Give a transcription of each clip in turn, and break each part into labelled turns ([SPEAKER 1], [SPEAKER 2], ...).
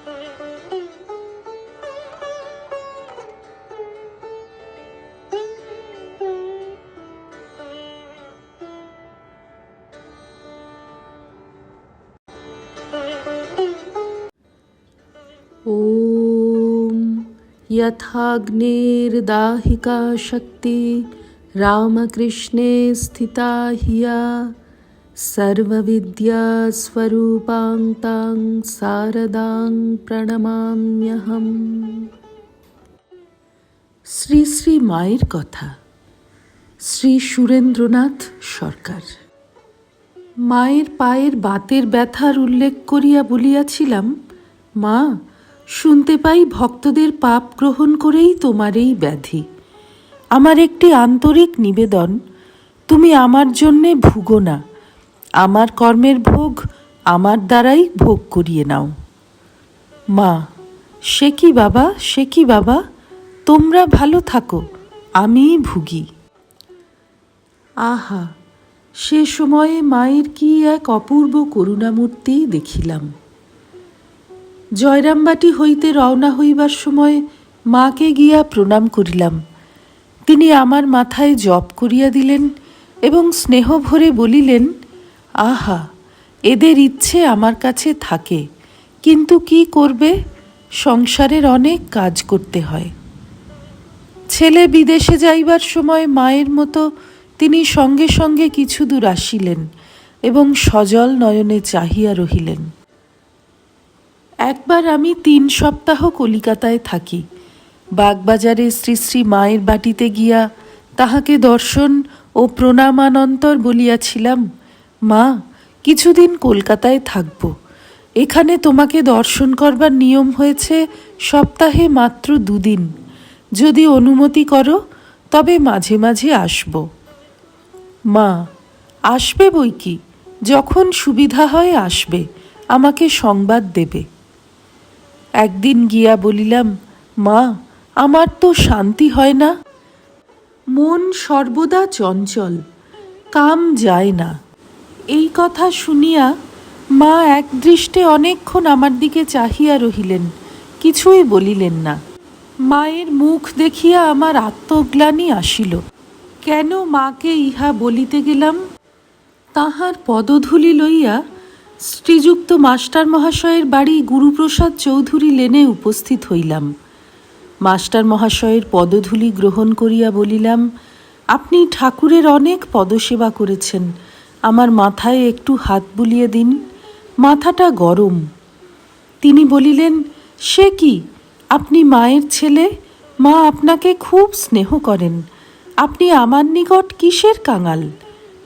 [SPEAKER 1] ॐ यथाग्नेर्दाहिका शक्ति रामकृष्णे स्थिता हिया सर्वविद्यास्वरूपां तां शारदां প্রণমাম্যহম। শ্রী শ্রী মায়ের কথা। শ্রী সুরেন্দ্রনাথ সরকার। মায়ের পায়ের বাতের ব্যথার উল্লেখ করিয়া বলিয়াছিলাম, মা, শুনতে পাই ভক্তদের পাপ গ্রহণ করেই তোমার এই ব্যাধি। আমার একটি আন্তরিক নিবেদন, তুমি আমার জন্যে ভুগো না, আমার কর্মের ভোগ আমার দ্বারাই ভোগ করিয়ে নাও। মা: সে কি বাবা, সে কি বাবা, তোমরা ভালো থাকো, আমিই ভুগি। আহা, সে সময়ে মায়ের কি এক অপূর্ব করুণামূর্তি দেখিলাম। জয়রামবাটি হইতে রওনা হইবার সময় মাকে গিয়া প্রণাম করিলাম। তিনি আমার মাথায় জপ করিয়া দিলেন এবং স্নেহ ভরে বলিলেন, আহা, এদের ইচ্ছে আমার কাছে থাকে, কিন্তু কি করবে, সংসারের অনেক কাজ করতে হয়। ছেলে বিদেশে যাইবার সময় মায়ের মতো তিনি সঙ্গে সঙ্গে কিছু দূর আসিলেন এবং সজল নয়নে চাহিয়া রহিলেন। একবার আমি 3 সপ্তাহ কলিকাতায় থাকি। বাগবাজারে শ্রী শ্রী মায়ের বাটিতে গিয়া তাহাকে দর্শন ও প্রণামানন্তর বলিয়াছিলাম, মা, কিছুদিন কলকাতায় থাকব। এখানে তোমাকে দর্শন করবার নিয়ম হয়েছে সপ্তাহে মাত্র 2 দিন। যদি অনুমতি করো তবে মাঝে মাঝে আসব। মা: আসবে বই কি, যখন সুবিধা হয় আসবে, আমাকে সংবাদ দেবে। একদিন গিয়া বলিলাম, মা, আমার তো শান্তি হয় না, মন সর্বদা চঞ্চল, কাম যায় না। এই কথা শুনিয়া মা একদৃষ্টে অনেকক্ষণ আমার দিকে চাহিয়া রহিলেন, কিছুই বলিলেন না। মায়ের মুখ দেখিয়া আমার আত্মগ্লানি আসিল। কেন মাকে ইহা বলিতে গেলাম? তাহার পদধূলি লইয়া শ্রীযুক্ত মাস্টার মহাশয়ের বাড়ি গুরুপ্রসাদ চৌধুরী লেনে উপস্থিত হইলাম। মাস্টার মহাশয়ের পদধূলি গ্রহণ করিয়া বলিলাম, আপনি ঠাকুরের অনেক পদসেবা করেছেন, আমার মাথায় একটু হাত বুলিয়ে দিন, মাথাটা গরম। তিনি বলিলেন, সে কি, আপনি মায়ের ছেলে, মা আপনাকে খুব স্নেহ করেন, আপনি আমার নিকট কিসের কাঙাল?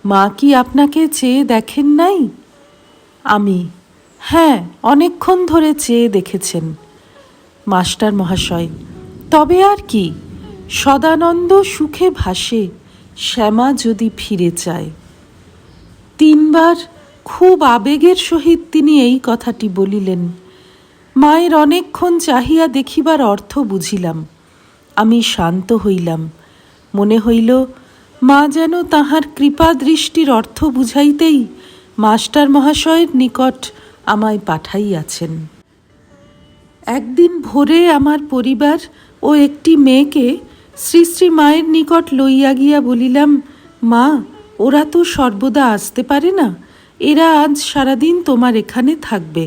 [SPEAKER 1] মা কি আপনাকে চেয়ে দেখেন নাই? আমি: হ্যাঁ, অনেকক্ষণ ধরে চেয়ে দেখেছেন। মাস্টার মহাশয়: তবে আর কি, সদানন্দ সুখে ভাসে, শ্যামা যদি ফিরে চায়। 3 বার খুব আবেগের সহিত তিনি এই কথাটি বলিলেন। মায়ের অনেকক্ষণ চাহিয়া দেখিবার অর্থ বুঝিলাম। আমি শান্ত হইলাম। মনে হইল মা যেন তাহার কৃপা দৃষ্টির অর্থ বুঝাইতেই মাস্টার মহাশয়ের নিকট আমায় পাঠাইয়াছেন। একদিন ভোরে আমার পরিবার ও একটি মেয়েকে শ্রী শ্রী মায়ের নিকট লইয়া গিয়া বলিলাম, মা, ওরা তো সর্বদা আসতে পারে না, এরা আজ সারাদিন তোমার এখানে থাকবে,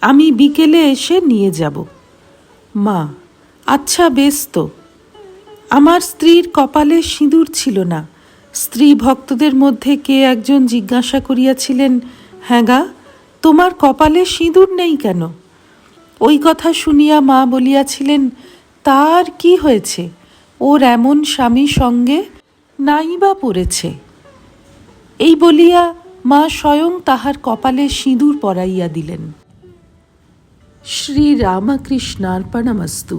[SPEAKER 1] আমি বিকেলে এসে নিয়ে যাব। মা: আচ্ছা, বেশ তো। আমার স্ত্রীর কপালে সিঁদুর ছিল না। স্ত্রী ভক্তদের মধ্যে কে একজন জিজ্ঞাসা করিয়াছিলেন, হ্যাঁ গা, তোমার কপালে সিঁদুর নেই কেন? ওই কথা শুনিয়া মা বলিয়াছিলেন, তার কি হয়েছে, ওর এমন স্বামী সঙ্গে নাই বা পড়েছে। এই বলিয়া মা স্বয়ং তাহার কপালে সিঁদুর পরাইয়া দিলেন। শ্রী রামকৃষ্ণার্পণমস্তু।